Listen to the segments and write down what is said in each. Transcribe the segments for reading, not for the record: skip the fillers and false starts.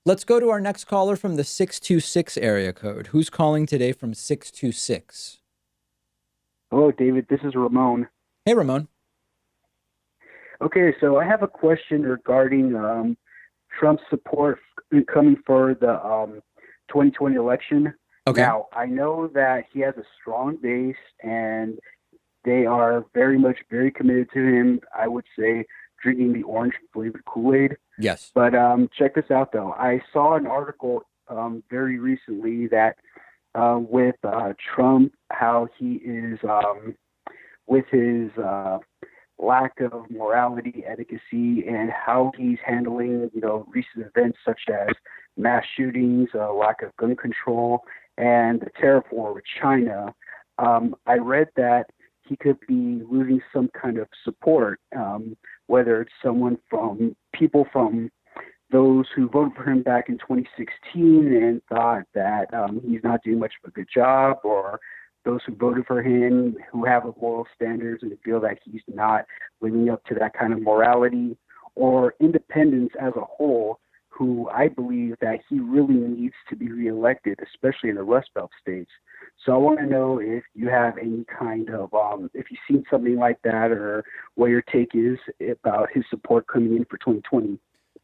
Let's go to our next caller from the 626 area code. Who's calling today from 626? Hello, David. This is Ramon. Hey, Ramon. Okay, so I have a question regarding Trump's support coming for the 2020 election. Okay. Now, I know that he has a strong base and they are very committed to him. I would say drinking the orange flavored Kool-Aid. Yes. But check this out, though. I saw an article very recently that with Trump, how he is with his lack of morality, etiquette, and how he's handling, recent events such as mass shootings, lack of gun control, and the tariff war with China. I read that he could be losing some kind of support, whether it's someone from people from those who voted for him back in 2016 and thought that he's not doing much of a good job, or those who voted for him who have a moral standards and feel that he's not living up to that kind of morality, or independents as a whole who I believe that he really needs to be reelected, especially in the Rust Belt states. So I want to know if you have any kind of, if you've seen something like that, or what your take is about his support coming in for 2020.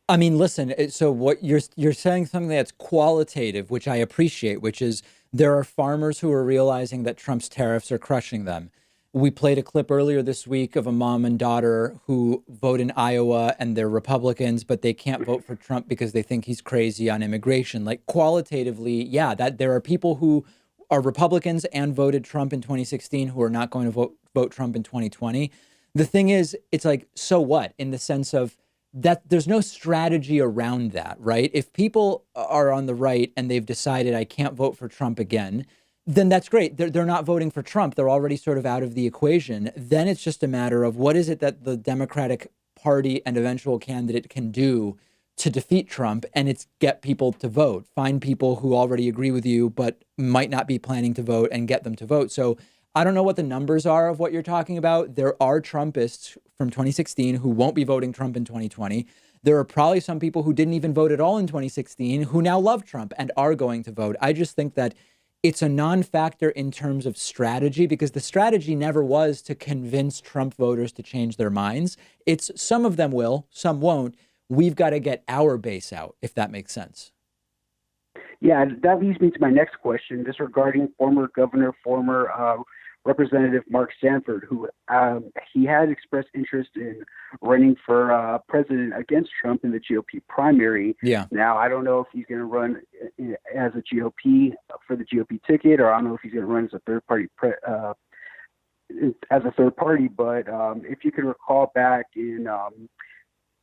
I mean, listen, so what you're saying something that's qualitative, which I appreciate, which is there are farmers who are realizing that Trump's tariffs are crushing them. We played a clip earlier this week of a mom and daughter who vote in Iowa and they're Republicans, but they can't vote for Trump because they think he's crazy on immigration. Like qualitatively, yeah, that there are people who are Republicans and voted Trump in 2016 who are not going to vote Trump in 2020. The thing is, it's like, so what, in the sense of that there's no strategy around that, right? If people are on the right and they've decided I can't vote for Trump again, then that's great. They're not voting for Trump. They're already sort of out of the equation. Then it's just a matter of what is it that the Democratic Party and eventual candidate can do to defeat Trump, and it's get people to vote, find people who already agree with you, but might not be planning to vote and get them to vote. So I don't know what the numbers are of what you're talking about. There are Trumpists from 2016 who won't be voting Trump in 2020. There are probably some people who didn't even vote at all in 2016 who now love Trump and are going to vote. I just think that it's a non-factor in terms of strategy, because the strategy never was to convince Trump voters to change their minds. It's some of them will, some won't. We've got to get our base out, if that makes sense. Yeah, that leads me to my next question, just regarding former governor, former Representative Mark Sanford, who he had expressed interest in running for president against Trump in the GOP primary. Yeah. Now, I don't know if he's going to run as a GOP for the GOP ticket, or I don't know if he's going to run as a third party But if you can recall back in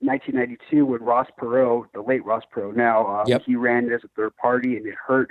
1992 with Ross Perot, the late Ross Perot. Now, Yep. he ran as a third party, and it hurt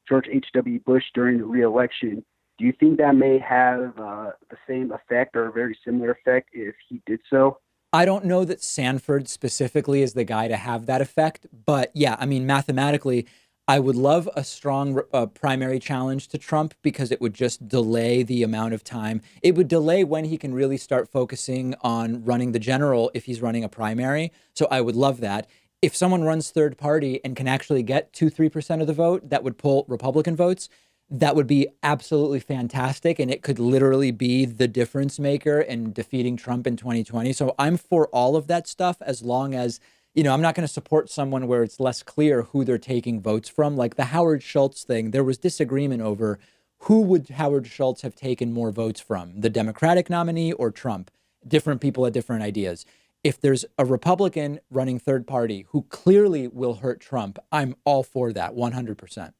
George H.W. Bush during the reelection. Do you think that may have the same effect or a very similar effect if he did so? I don't know that Sanford specifically is the guy to have that effect, but yeah, I mean, mathematically, I would love a strong primary challenge to Trump, because it would just delay the amount of time. It would delay when he can really start focusing on running the general if he's running a primary. So I would love that. If someone runs third party and can actually get 2-3% of the vote, that would pull Republican votes. That would be absolutely fantastic. And it could literally be the difference maker in defeating Trump in 2020. So I'm for all of that stuff, as long as, I'm not going to support someone where it's less clear who they're taking votes from. Like the Howard Schultz thing, there was disagreement over who would Howard Schultz have taken more votes from, the Democratic nominee or Trump. Different people had different ideas. If there's a Republican running third party who clearly will hurt Trump, I'm all for that 100%.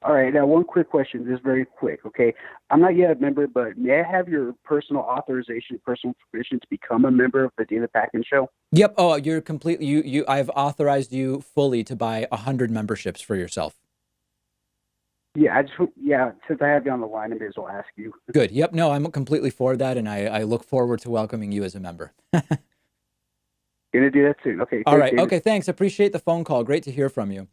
All right. Now, one quick question, just very quick. Okay. I'm not yet a member, but may I have your personal authorization, personal permission to become a member of the David Pakman Show? Yep. Oh, you're completely, I've authorized you fully to buy 100 memberships for yourself. Yeah, since I have you on the line, I may as well ask you. Good. Yep. No, I'm completely for that. And I look forward to welcoming you as a member. Gonna do that soon. Okay. All Thanks, right. David. Okay. Thanks. Appreciate the phone call. Great to hear from you.